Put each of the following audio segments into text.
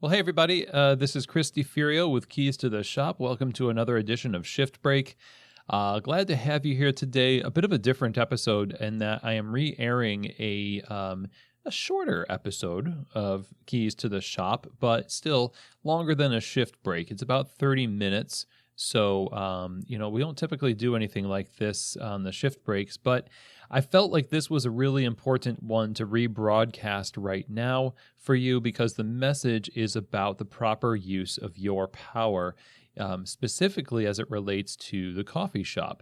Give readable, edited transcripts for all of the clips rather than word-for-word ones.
Well, hey, everybody. This is Chris DeFurio with Keys to the Shop. Welcome to another edition of Shift Break. Glad to have you here today. A bit of a different episode in that I am re-airing a shorter episode of Keys to the Shop, but still longer than a shift break. It's about 30 minutes. So, we don't typically do anything like this on the shift breaks, but I felt like this was a really important one to rebroadcast right now for you because the message is about the proper use of your power, specifically as it relates to the coffee shop.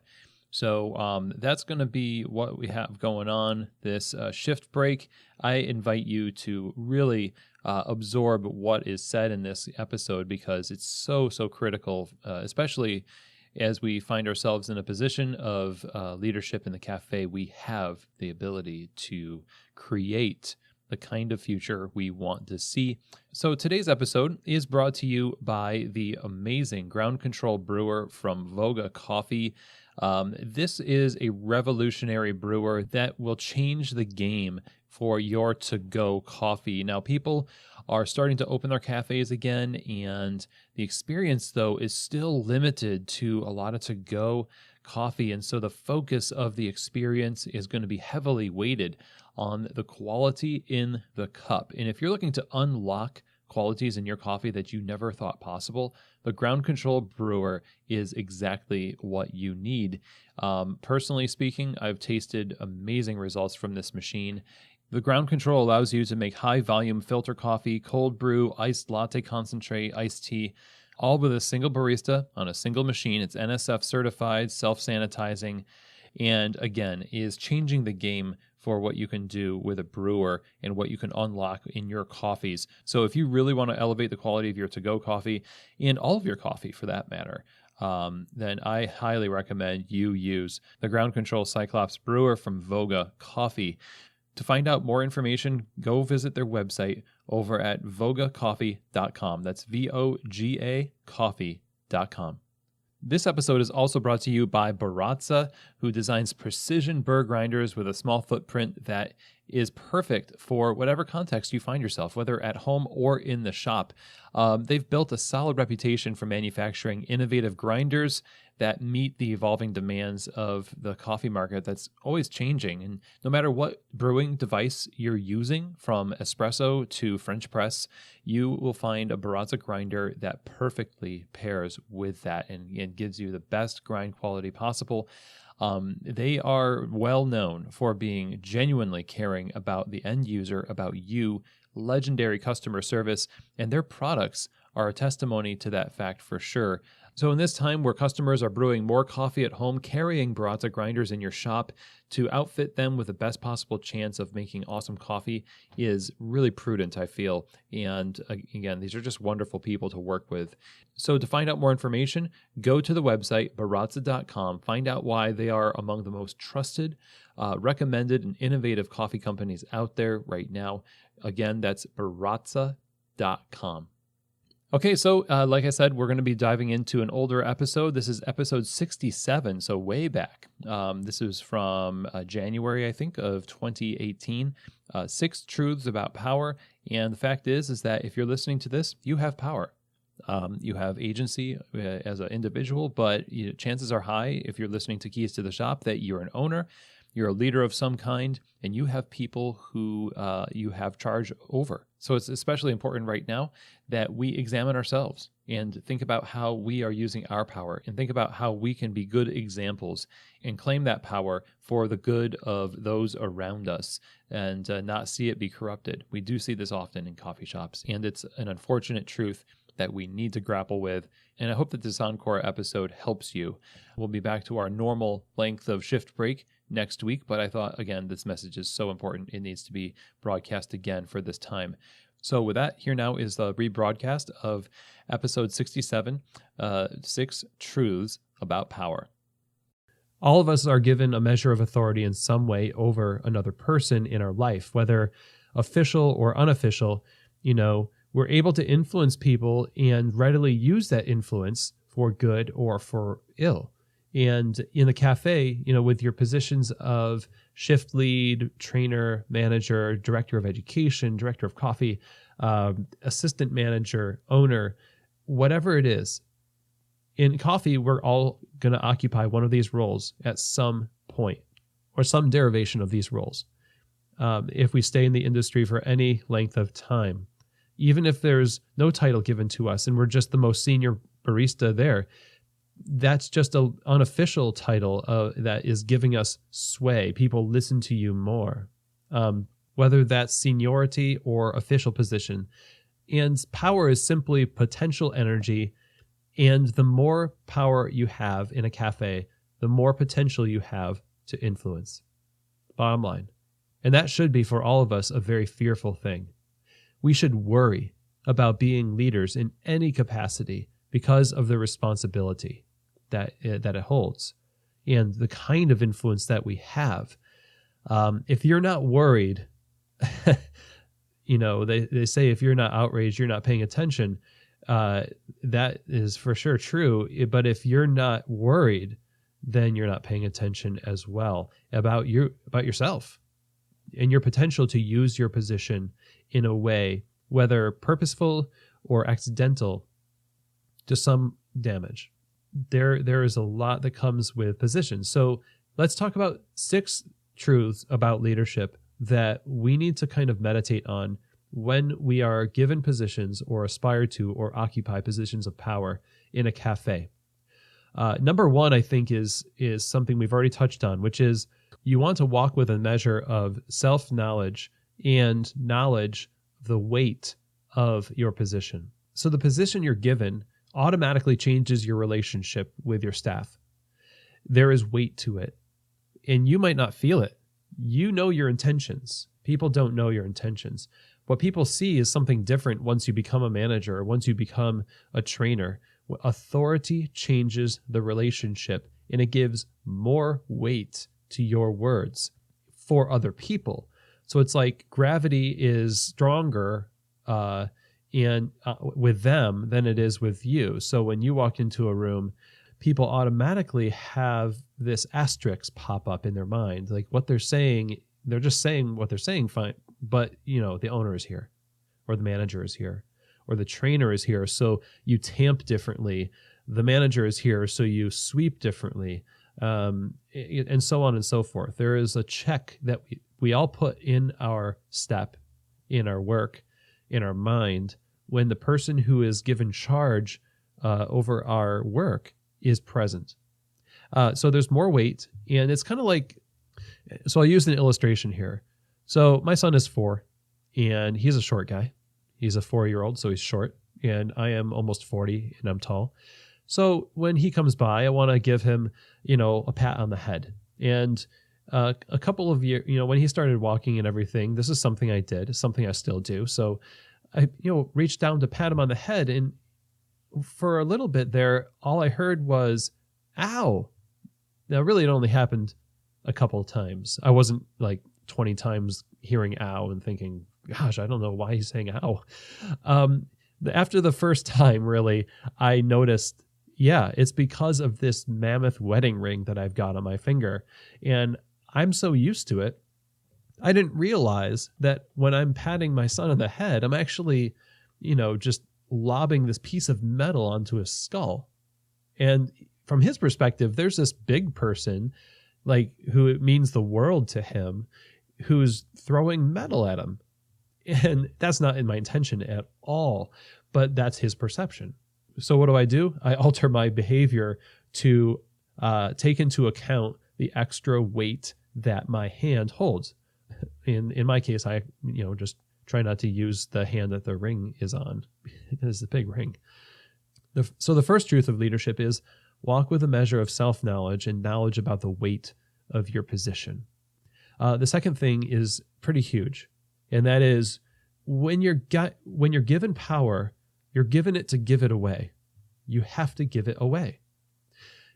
So that's going to be what we have going on this shift break. I invite you to really absorb what is said in this episode because it's so critical, especially as we find ourselves in a position of leadership in the cafe. We have the ability to create the kind of future we want to see. So today's episode is brought to you by the amazing ground control brewer from Voga Coffee. This is a revolutionary brewer that will change the game for your to-go coffee. Now, people are starting to open their cafes again, and the experience, though, is still limited to a lot of to-go coffee. And so the focus of the experience is going to be heavily weighted on the quality in the cup. And if you're looking to unlock qualities in your coffee that you never thought possible, the ground control brewer is exactly what you need. Personally speaking, I've tasted amazing results from this machine. The ground control allows you to make high volume filter coffee, cold brew, iced latte concentrate, iced tea, all with a single barista on a single machine. It's NSF certified, self-sanitizing, and again, is changing the game for what you can do with a brewer and what you can unlock in your coffees. So if you really want to elevate the quality of your to-go coffee and all of your coffee for that matter, then I highly recommend you use the Ground Control Cyclops brewer from Voga Coffee. To find out more information, go visit their website over at vogacoffee.com. That's VOGA coffee.com. This episode is also brought to you by Baratza, who designs precision burr grinders with a small footprint that is perfect for whatever context you find yourself, whether at home or in the shop. They've built a solid reputation for manufacturing innovative grinders that meet the evolving demands of the coffee market that's always changing. And no matter what brewing device you're using, from espresso to French press, you will find a Baratza grinder that perfectly pairs with that and gives you the best grind quality possible. They are well known for being genuinely caring about the end user, about you, legendary customer service, and their products are a testimony to that fact for sure. So in this time where customers are brewing more coffee at home, carrying Baratza grinders in your shop to outfit them with the best possible chance of making awesome coffee is really prudent, I feel. And again, these are just wonderful people to work with. So to find out more information, go to the website, baratza.com. Find out why they are among the most trusted, recommended, and innovative coffee companies out there right now. Again, that's baratza.com. Okay, so like I said, we're going to be diving into an older episode. This is episode 67, so way back. This is from January, I think, of 2018. 6 Truths About Power. And the fact is that if you're listening to this, you have power. You have agency as an individual, but chances are high, if you're listening to Keys to the Shop, that you're an owner, you're a leader of some kind, and you have people who you have charge over. So it's especially important right now that we examine ourselves and think about how we are using our power and think about how we can be good examples and claim that power for the good of those around us and not see it be corrupted. We do see this often in coffee shops, and it's an unfortunate truth that we need to grapple with. And I hope that this Encore episode helps you. We'll be back to our normal length of shift break next week, but I thought, again, this message is so important, it needs to be broadcast again for this time. So with that, here now is the rebroadcast of episode 67, 6 Truths About Power. All of us are given a measure of authority in some way over another person in our life, whether official or unofficial. We're able to influence people and readily use that influence for good or for ill. And in the cafe, with your positions of shift lead, trainer, manager, director of education, director of coffee, assistant manager, owner, whatever it is. In coffee, we're all going to occupy one of these roles at some point, or some derivation of these roles. If we stay in the industry for any length of time, even if there's no title given to us and we're just the most senior barista there, that's just an unofficial title that is giving us sway. People listen to you more, whether that's seniority or official position. And power is simply potential energy. And the more power you have in a cafe, the more potential you have to influence. Bottom line. And that should be for all of us a very fearful thing. We should worry about being leaders in any capacity because of the responsibility that it holds and the kind of influence that we have. If you're not worried, they say if you're not outraged, you're not paying attention. That is for sure true. But if you're not worried, then you're not paying attention as well about yourself and your potential to use your position in a way, whether purposeful or accidental, to some damage. There is a lot that comes with positions. So let's talk about 6 truths about leadership that we need to kind of meditate on when we are given positions or aspire to or occupy positions of power in a cafe. Number 1, I think, is something we've already touched on, which is you want to walk with a measure of self-knowledge and knowledge of the weight of your position. So the position you're given automatically changes your relationship with your staff. There is weight to it, and you might not feel it. You know your intentions. People don't know your intentions. What people see is something different once you become a manager or once you become a trainer. Authority changes the relationship, and it gives more weight to your words for other people. So it's like gravity is stronger with them than it is with you. So when you walk into a room, people automatically have this asterisk pop up in their mind. Like what they're saying, they're just saying what they're saying, fine. But, the owner is here, or the manager is here, or the trainer is here, so you tamp differently. The manager is here, so you sweep differently, and so on and so forth. There is a check that we all put in our step, in our work, in our mind, when the person who is given charge over our work is present. So there's more weight, and it's kind of like, so I'll use an illustration here. So my son is 4, and he's a short guy. He's a 4-year-old, so he's short, and I am almost 40, and I'm tall. So when he comes by, I want to give him, a pat on the head. And a couple of years, when he started walking and everything, this is something I did, something I still do. So I, reached down to pat him on the head, and for a little bit there, all I heard was, ow. Now, really, it only happened a couple of times. I wasn't like 20 times hearing ow and thinking, gosh, I don't know why he's saying ow. After the first time, really, I noticed, it's because of this mammoth wedding ring that I've got on my finger. And I'm so used to it, I didn't realize that when I'm patting my son on the head, I'm actually, just lobbing this piece of metal onto his skull. And from his perspective, there's this big person, like, who it means the world to him, who's throwing metal at him. And that's not in my intention at all, but that's his perception. So what do? I alter my behavior to take into account the extra weight that my hand holds. In my case, I just try not to use the hand that the ring is on. It's a big ring. So the first truth of leadership is walk with a measure of self-knowledge and knowledge about the weight of your position. The second thing is pretty huge, and that is when you're given power, you're given it to give it away. You have to give it away.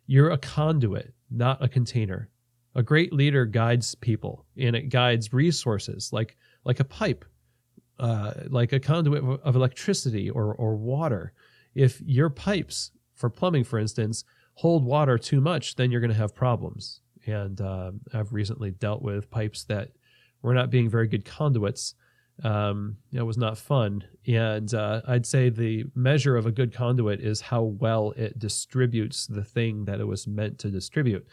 You're a conduit, not a container. A great leader guides people, and it guides resources like a pipe, like a conduit of electricity or water. If your pipes, for plumbing, for instance, hold water too much, then you're going to have problems. And I've recently dealt with pipes that were not being very good conduits, It was not fun. And I'd say the measure of a good conduit is how well it distributes the thing that it was meant to distribute.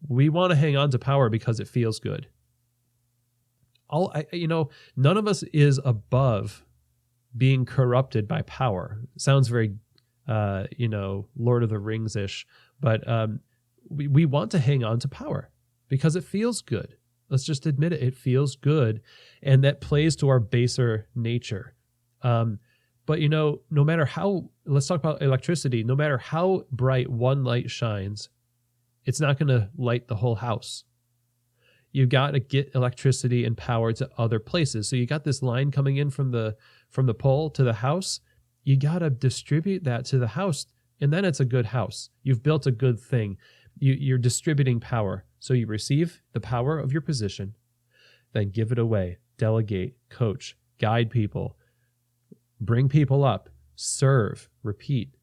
We want to hang on to power because it feels good. None of us is above being corrupted by power. It sounds very, Lord of the Rings-ish, but we want to hang on to power because it feels good. Let's just admit it. It feels good, and that plays to our baser nature. But, no matter how, let's talk about electricity, no matter how bright one light shines, it's not going to light the whole house. You got to get electricity and power to other places. So you got this line coming in from the pole to the house. You got to distribute that to the house, and then it's a good house. You've built a good thing. You're distributing power. So you receive the power of your position, then give it away, delegate, coach, guide people, bring people up, serve, repeat.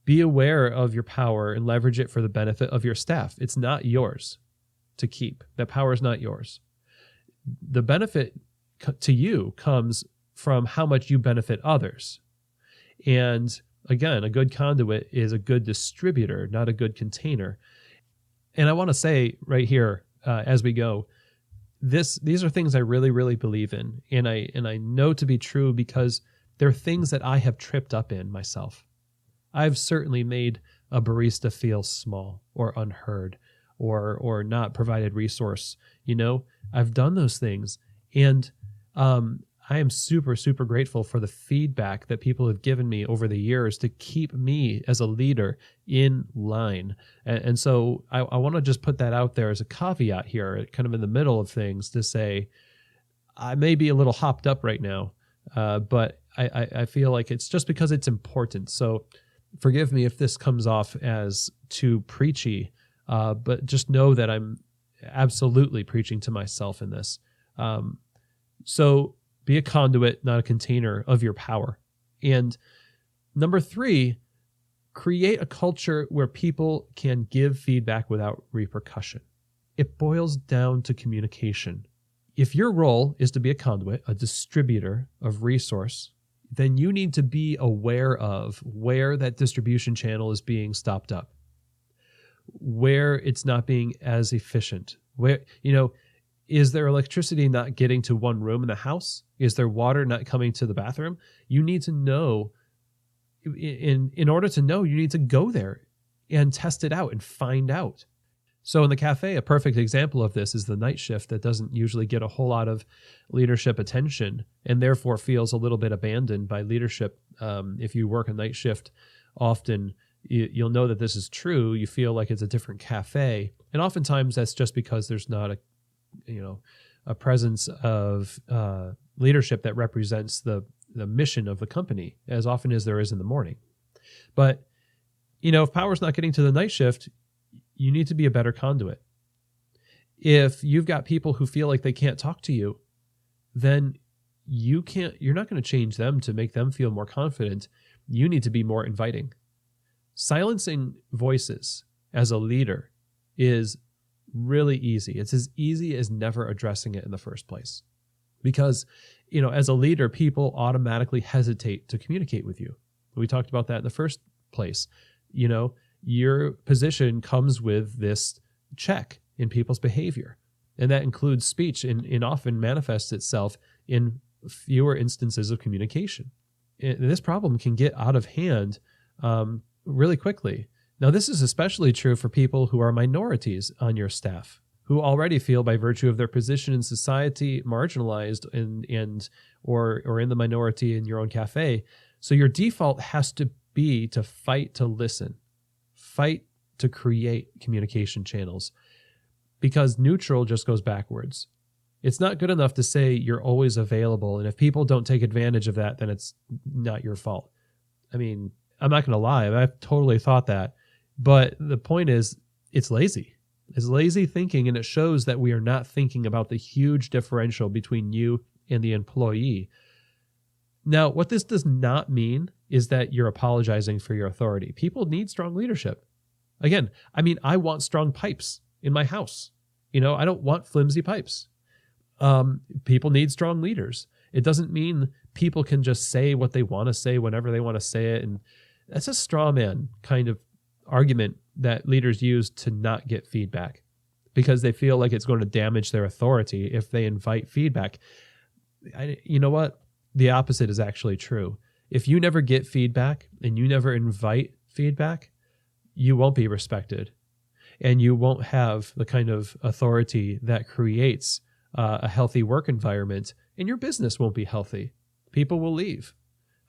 Be aware of your power and leverage it for the benefit of your staff. It's not yours to keep. That power is not yours. The benefit to you comes from how much you benefit others. And again, a good conduit is a good distributor, not a good container. And I want to say right here, as we go, these are things I really, really believe in, and I know to be true because they're things that I have tripped up in myself. I've certainly made a barista feel small or unheard or not provided resource. I've done those things, and I am super, super grateful for the feedback that people have given me over the years to keep me as a leader in line. And so I want to just put that out there as a caveat here, kind of in the middle of things, to say I may be a little hopped up right now, but I feel like it's just because it's important. So forgive me if this comes off as too preachy, but just know that I'm absolutely preaching to myself in this. So be a conduit, not a container of your power. And number 3, create a culture where people can give feedback without repercussion. It boils down to communication. If your role is to be a conduit, a distributor of resource, then you need to be aware of where that distribution channel is being stopped up, where it's not being as efficient, where, is there electricity not getting to one room in the house? Is there water not coming to the bathroom? You need to know. In order to know, you need to go there and test it out and find out. So in the cafe, a perfect example of this is the night shift that doesn't usually get a whole lot of leadership attention and therefore feels a little bit abandoned by leadership. If you work a night shift often, you'll know that this is true. You feel like it's a different cafe. And oftentimes that's just because there's not a presence of leadership that represents the mission of the company as often as there is in the morning. But, if power's not getting to the night shift, you need to be a better conduit. If you've got people who feel like they can't talk to you, then you're not going to change them to make them feel more confident. You need to be more inviting. Silencing voices as a leader is really easy. It's as easy as never addressing it in the first place. Because, as a leader, people automatically hesitate to communicate with you. We talked about that in the first place. Your position comes with this check in people's behavior. And that includes speech and often manifests itself in fewer instances of communication. And this problem can get out of hand really quickly. Now, this is especially true for people who are minorities on your staff, who already feel by virtue of their position in society marginalized or in the minority in your own cafe. So your default has to be to fight to listen, fight to create communication channels, because neutral just goes backwards. It's not good enough to say you're always available, and if people don't take advantage of that, then it's not your fault. I mean, I'm not going to lie. I've totally thought that. But the point is, it's lazy. It's lazy thinking, and it shows that we are not thinking about the huge differential between you and the employee. Now, what this does not mean is that you're apologizing for your authority. People need strong leadership. Again, I want strong pipes in my house. I don't want flimsy pipes. People need strong leaders. It doesn't mean people can just say what they want to say whenever they want to say it. And that's a straw man kind of argument that leaders use to not get feedback because they feel like it's going to damage their authority if they invite feedback. You know what? The opposite is actually true. If you never get feedback and you never invite feedback, you won't be respected and you won't have the kind of authority that creates a healthy work environment, and your business won't be healthy. People will leave.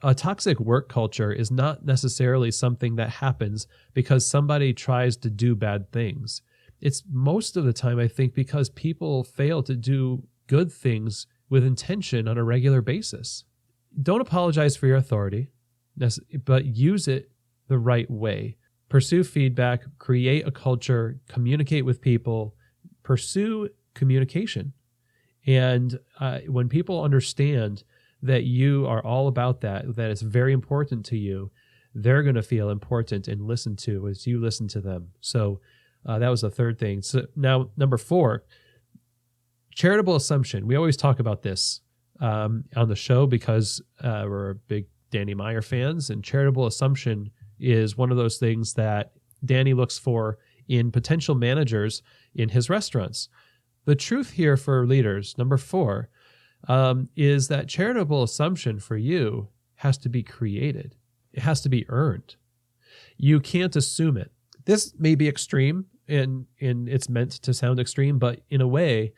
A toxic work culture is not necessarily something that happens because somebody tries to do bad things. It's most of the time, I think, because people fail to do good things with intention on a regular basis. Don't apologize for your authority, but use it the right way. Pursue feedback, create a culture, communicate with people, pursue communication. And when people understand that you are all about that it's very important to you, they're going to feel important and listened to as you listen to them. So that was the third thing. So now, number 4, charitable assumption. We always talk about this on the show because we're big Danny Meyer fans, and charitable assumption is one of those things that Danny looks for in potential managers in his restaurants. The truth here for leaders, number 4, is that charitable assumption for you has to be created. It has to be earned. You can't assume it. This may be extreme, and it's meant to sound extreme, but in a way,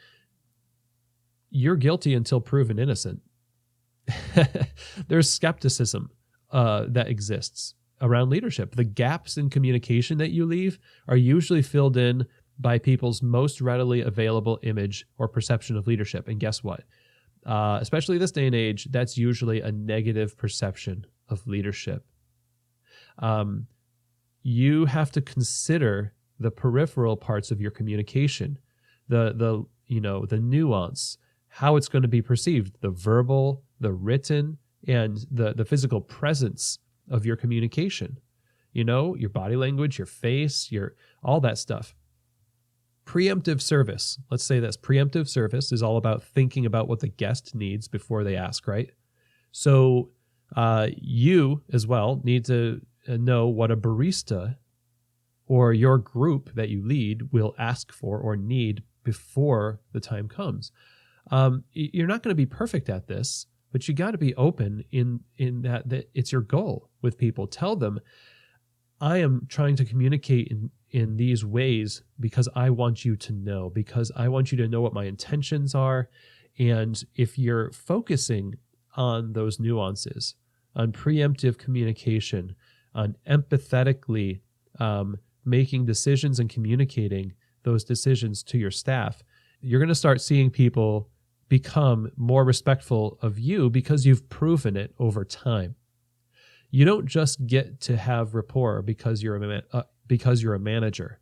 you're guilty until proven innocent. There's skepticism that exists around leadership. The gaps in communication that you leave are usually filled in by people's most readily available image or perception of leadership. And guess what? Especially this day and age, that's usually a negative perception of leadership. You have to consider the peripheral parts of your communication, the nuance, how it's going to be perceived, the verbal, the written, and the physical presence of your communication. Your body language, your face, all that stuff. Preemptive service. Let's say this. Preemptive service is all about thinking about what the guest needs before they ask, right? So you as well need to know what a barista or your group that you lead will ask for or need before the time comes. You're not going to be perfect at this, but you got to be open in that it's your goal with people. Tell them, I am trying to communicate in these ways because I want you to know, because I want you to know what my intentions are. And if you're focusing on those nuances, on preemptive communication, on empathetically making decisions and communicating those decisions to your staff, you're going to start seeing people become more respectful of you because you've proven it over time. You don't just get to have rapport because you're a manager.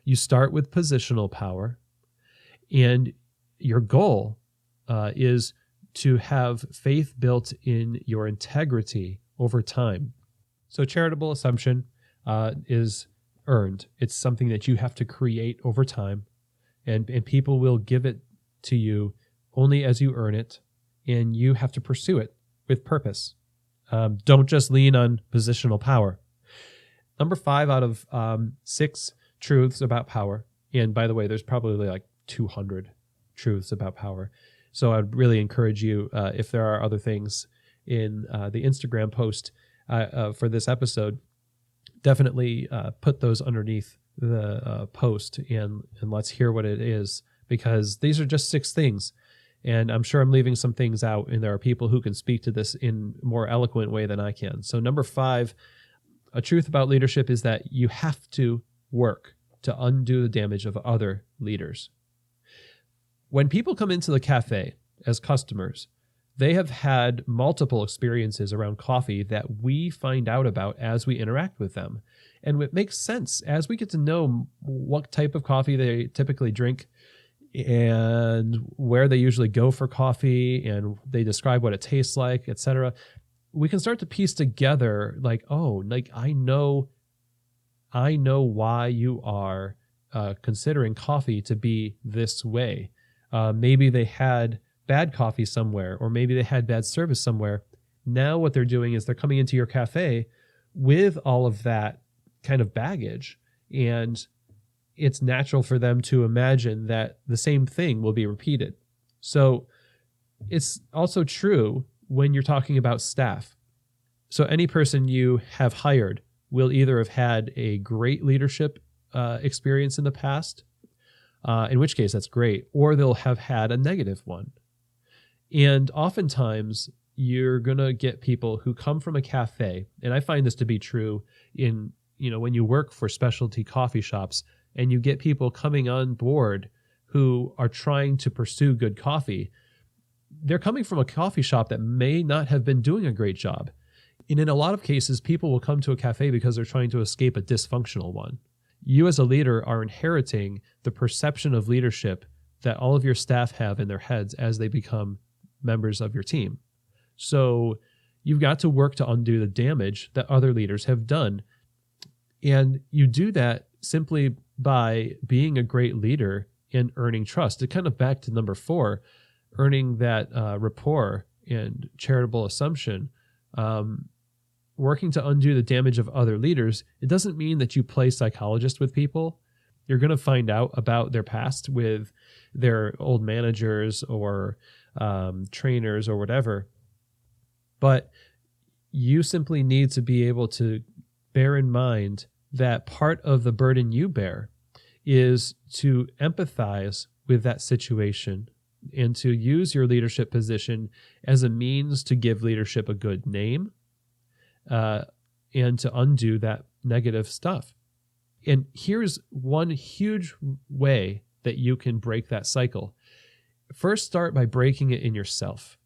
You start with positional power, and your goal is to have faith built in your integrity over time. So charitable assumption is earned. It's something that you have to create over time, and people will give it to you only as you earn it, and you have to pursue it with purpose. Don't just lean on positional power. Number 5 out of 6 truths about power. And by the way, there's probably like 200 truths about power. So I'd really encourage you, if there are other things in the Instagram post for this episode, definitely put those underneath the post and let's hear what it is, because these are just 6 things. And I'm sure I'm leaving some things out, and there are people who can speak to this in a more eloquent way than I can. So number 5, a truth about leadership is that you have to work to undo the damage of other leaders. When people come into the cafe as customers, they have had multiple experiences around coffee that we find out about as we interact with them. And it makes sense as we get to know what type of coffee they typically drink and where they usually go for coffee, and they describe what it tastes like, etc. We can start to piece together like, oh, like I know why you are considering coffee to be this way. Maybe they had bad coffee somewhere, or maybe they had bad service somewhere. Now what they're doing is they're coming into your cafe with all of that kind of baggage, and it's natural for them to imagine that the same thing will be repeated. So it's also true when you're talking about staff. So any person you have hired will either have had a great leadership experience in the past, in which case that's great, or they'll have had a negative one. And oftentimes you're going to get people who come from a cafe, and I find this to be true in, when you work for specialty coffee shops and you get people coming on board who are trying to pursue good coffee. They're coming from a coffee shop that may not have been doing a great job. And in a lot of cases, people will come to a cafe because they're trying to escape a dysfunctional one. You as a leader are inheriting the perception of leadership that all of your staff have in their heads as they become members of your team. So you've got to work to undo the damage that other leaders have done. And you do that simply by being a great leader and earning trust. It kind of back to number 4, earning that rapport and charitable assumption. Working to undo the damage of other leaders, it doesn't mean that you play psychologist with people. You're going to find out about their past with their old managers or trainers or whatever. But you simply need to be able to bear in mind that part of the burden you bear is to empathize with that situation and to use your leadership position as a means to give leadership a good name, and to undo that negative stuff. And here's one huge way that you can break that cycle. First, start by breaking it in yourself.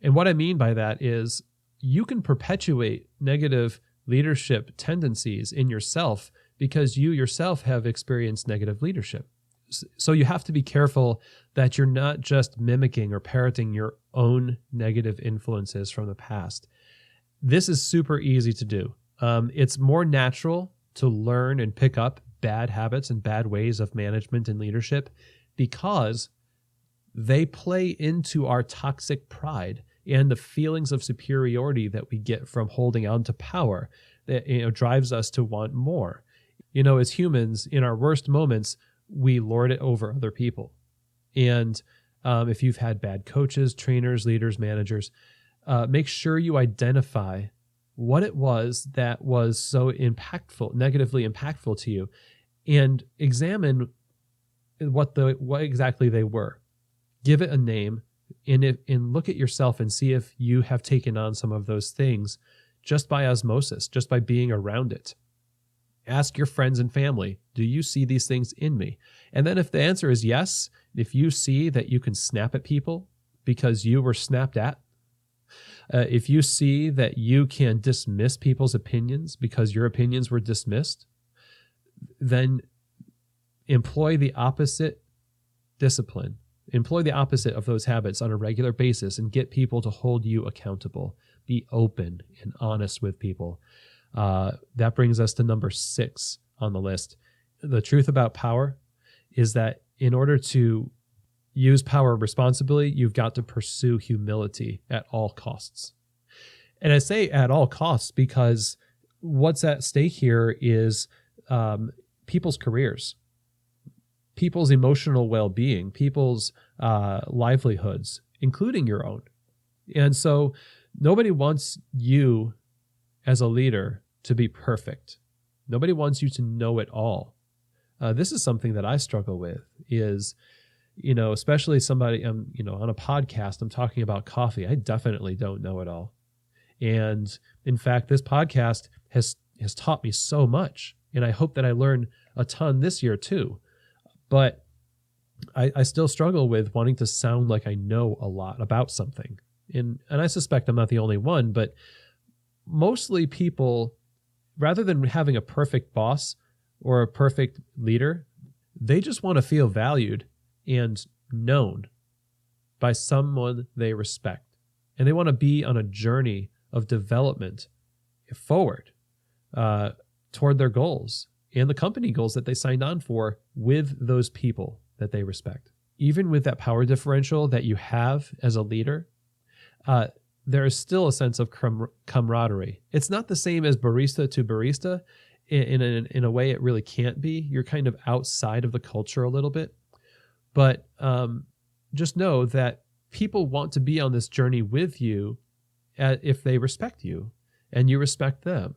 And what I mean by that is you can perpetuate negative leadership tendencies in yourself because you yourself have experienced negative leadership. So you have to be careful that you're not just mimicking or parroting your own negative influences from the past. This is super easy to do. It's more natural to learn and pick up bad habits and bad ways of management and leadership because they play into our toxic pride and the feelings of superiority that we get from holding on to power that drives us to want more. As humans, in our worst moments, we lord it over other people. And if you've had bad coaches, trainers, leaders, managers, make sure you identify what it was that was so impactful, negatively impactful to you, and examine what exactly they were. Give it a name, and look at yourself and see if you have taken on some of those things just by osmosis, just by being around it. Ask your friends and family, do you see these things in me? And then if the answer is yes, if you see that you can snap at people because you were snapped at, if you see that you can dismiss people's opinions because your opinions were dismissed, then employ the opposite discipline. Employ the opposite of those habits on a regular basis and get people to hold you accountable. Be open and honest with people. That brings us to number 6 on the list. The truth about power is that in order to use power responsibly, you've got to pursue humility at all costs. And I say at all costs because what's at stake here is people's careers, people's emotional well-being, people's livelihoods, including your own. And so nobody wants you as a leader to be perfect. Nobody wants you to know it all. This is something that I struggle with is, especially somebody, on a podcast, I'm talking about coffee. I definitely don't know it all. And in fact, this podcast has taught me so much. And I hope that I learn a ton this year too. But I still struggle with wanting to sound like I know a lot about something. And I suspect I'm not the only one, but mostly people, rather than having a perfect boss or a perfect leader, they just want to feel valued and known by someone they respect. And they want to be on a journey of development forward toward their goals and the company goals that they signed on for with those people that they respect. even with that power differential that you have as a leader, there is still a sense of camaraderie. It's not the same as barista to barista. In a way, it really can't be. You're kind of outside of the culture a little bit. But just know that people want to be on this journey with you if they respect you and you respect them.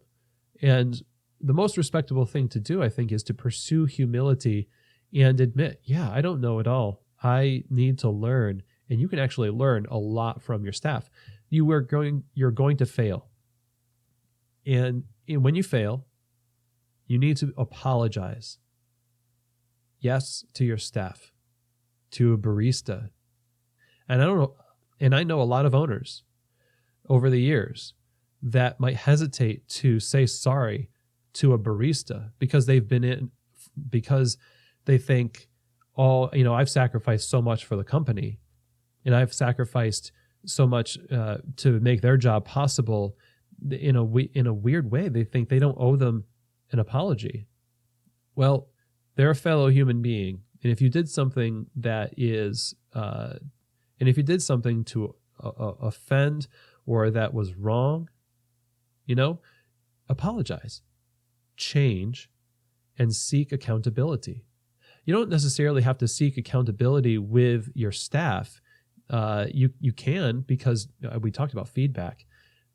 And the most respectable thing to do, I think, is to pursue humility and admit, yeah, I don't know it all. I need to learn. And you can actually learn a lot from your staff. You're going to fail. And when you fail, you need to apologize. Yes, to your staff, to a barista. And I know a lot of owners over the years that might hesitate to say sorry to a barista because because they think, I've sacrificed so much for the company and I've sacrificed so much to make their job possible. In a weird way, they think they don't owe them an apology. Well, they're a fellow human being. And if you did something to offend or that was wrong, apologize, change, and seek accountability. You don't necessarily have to seek accountability with your staff. You can, because we talked about feedback.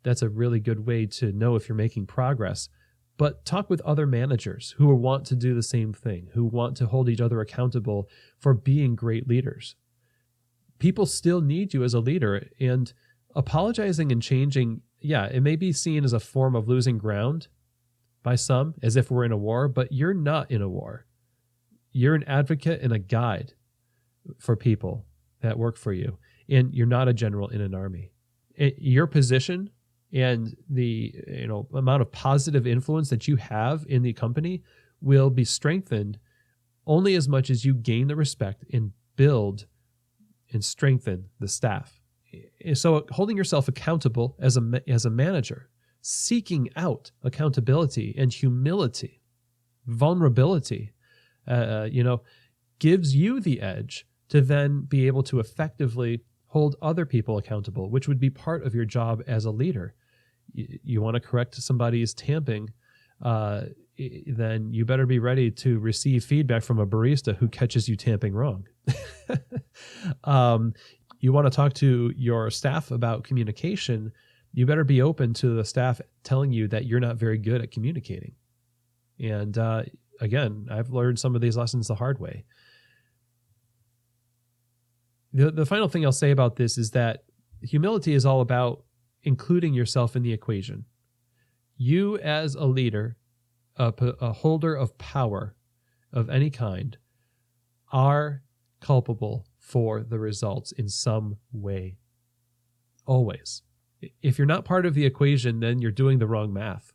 That's a really good way to know if you're making progress. But talk with other managers who want to do the same thing, who want to hold each other accountable for being great leaders. People still need you as a leader, and apologizing and changing, it may be seen as a form of losing ground by some, as if we're in a war, but you're not in a war. You're an advocate and a guide for people that work for you, and you're not a general in an army. Your position and the amount of positive influence that you have in the company will be strengthened only as much as you gain the respect and build and strengthen the staff. So holding yourself accountable as a manager, seeking out accountability and humility, vulnerability, gives you the edge to then be able to effectively hold other people accountable, which would be part of your job as a leader. You want to correct somebody's tamping, then you better be ready to receive feedback from a barista who catches you tamping wrong. You want to talk to your staff about communication, you better be open to the staff telling you that you're not very good at communicating. And again, I've learned some of these lessons the hard way. The final thing I'll say about this is that humility is all about including yourself in the equation. You as a leader, a holder of power of any kind, are culpable for the results in some way. Always. If you're not part of the equation, then you're doing the wrong math,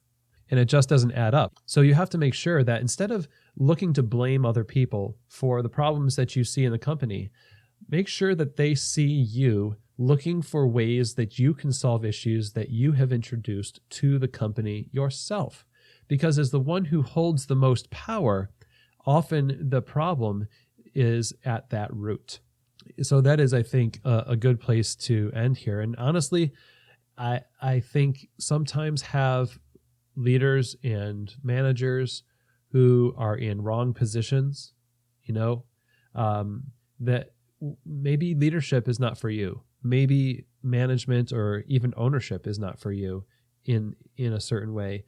and it just doesn't add up. So you have to make sure that instead of looking to blame other people for the problems that you see in the company, make sure that they see you looking for ways that you can solve issues that you have introduced to the company yourself. Because as the one who holds the most power, often the problem is at that root. So that is, I think, a good place to end here. And honestly, I think sometimes have leaders and managers who are in wrong positions, that maybe leadership is not for you. Maybe management or even ownership is not for you in a certain way,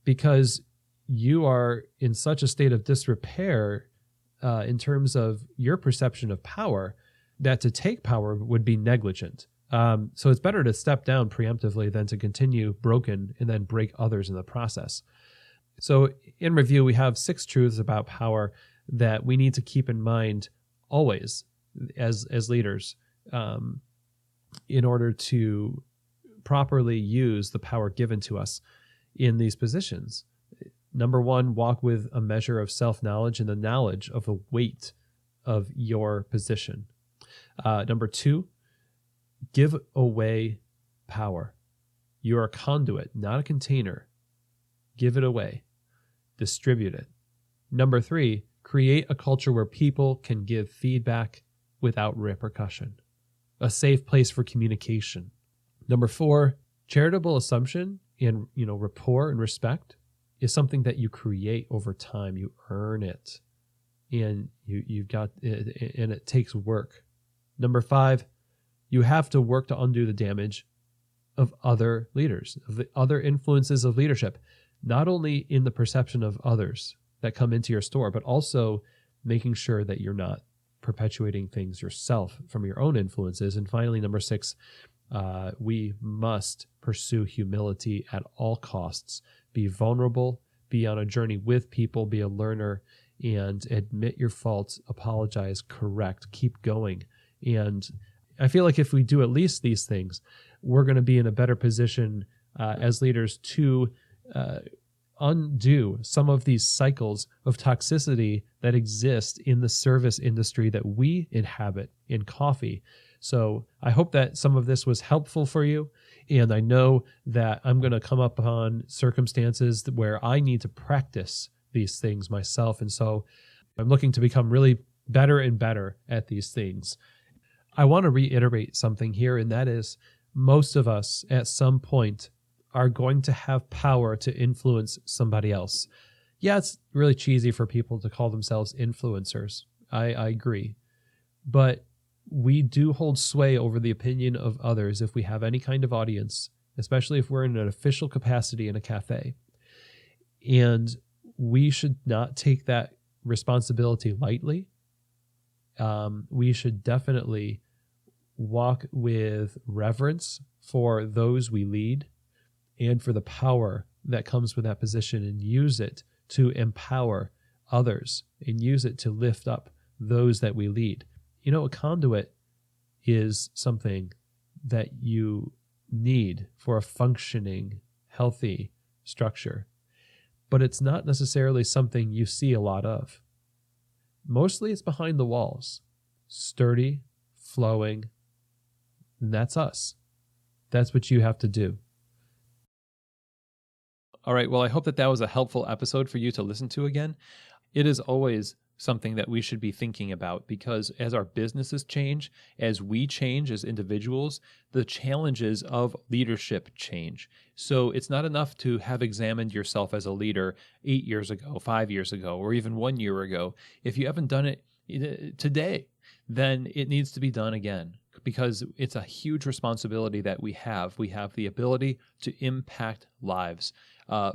because you are in such a state of disrepair in terms of your perception of power that to take power would be negligent. So it's better to step down preemptively than to continue broken and then break others in the process. So in review, we have 6 truths about power that we need to keep in mind always as leaders in order to properly use the power given to us in these positions. Number 1, walk with a measure of self-knowledge and the knowledge of the weight of your position. Number 2, give away power. You're a conduit, not a container. Give it away. Distribute it. Number 3, create a culture where people can give feedback without repercussion, a safe place for communication. Number 4, charitable assumption and rapport and respect is something that you create over time. You earn it, and you've got it, and it takes work. Number 5, you have to work to undo the damage of other leaders, of the other influences of leadership, not only in the perception of others that come into your store, but also making sure that you're not perpetuating things yourself from your own influences. And finally, number 6, we must pursue humility at all costs. Be vulnerable, be on a journey with people, be a learner, and admit your faults, apologize, correct, keep going. And I feel like if we do at least these things, we're going to be in a better position as leaders to undo some of these cycles of toxicity that exist in the service industry that we inhabit in coffee. So I hope that some of this was helpful for you. And I know that I'm going to come up on circumstances where I need to practice these things myself. And so I'm looking to become really better and better at these things. I want to reiterate something here, and that is most of us at some point are going to have power to influence somebody else. Yeah, it's really cheesy for people to call themselves influencers. I agree. But we do hold sway over the opinion of others if we have any kind of audience, especially if we're in an official capacity in a cafe. And we should not take that responsibility lightly. We should definitely walk with reverence for those we lead and for the power that comes with that position, and use it to empower others and use it to lift up those that we lead. A conduit is something that you need for a functioning, healthy structure, but it's not necessarily something you see a lot of. Mostly it's behind the walls, sturdy, flowing, and that's us. That's what you have to do. All right. Well, I hope that was a helpful episode for you to listen to again. It is always something that we should be thinking about, because as our businesses change, as we change as individuals, the challenges of leadership change. So it's not enough to have examined yourself as a leader 8 years ago, 5 years ago, or even 1 year ago. If you haven't done it today, then it needs to be done again, because it's a huge responsibility that we have. We have the ability to impact lives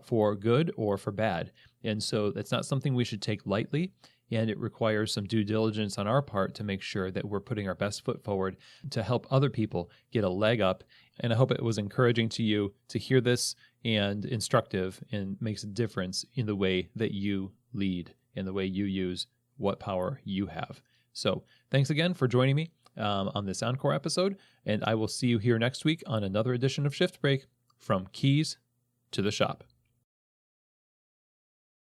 for good or for bad. And so that's not something we should take lightly. And it requires some due diligence on our part to make sure that we're putting our best foot forward to help other people get a leg up. And I hope it was encouraging to you to hear this and instructive, and makes a difference in the way that you lead and the way you use what power you have. So thanks again for joining me on this Encore episode. And I will see you here next week on another edition of Shift Break, from Keys to the Shop.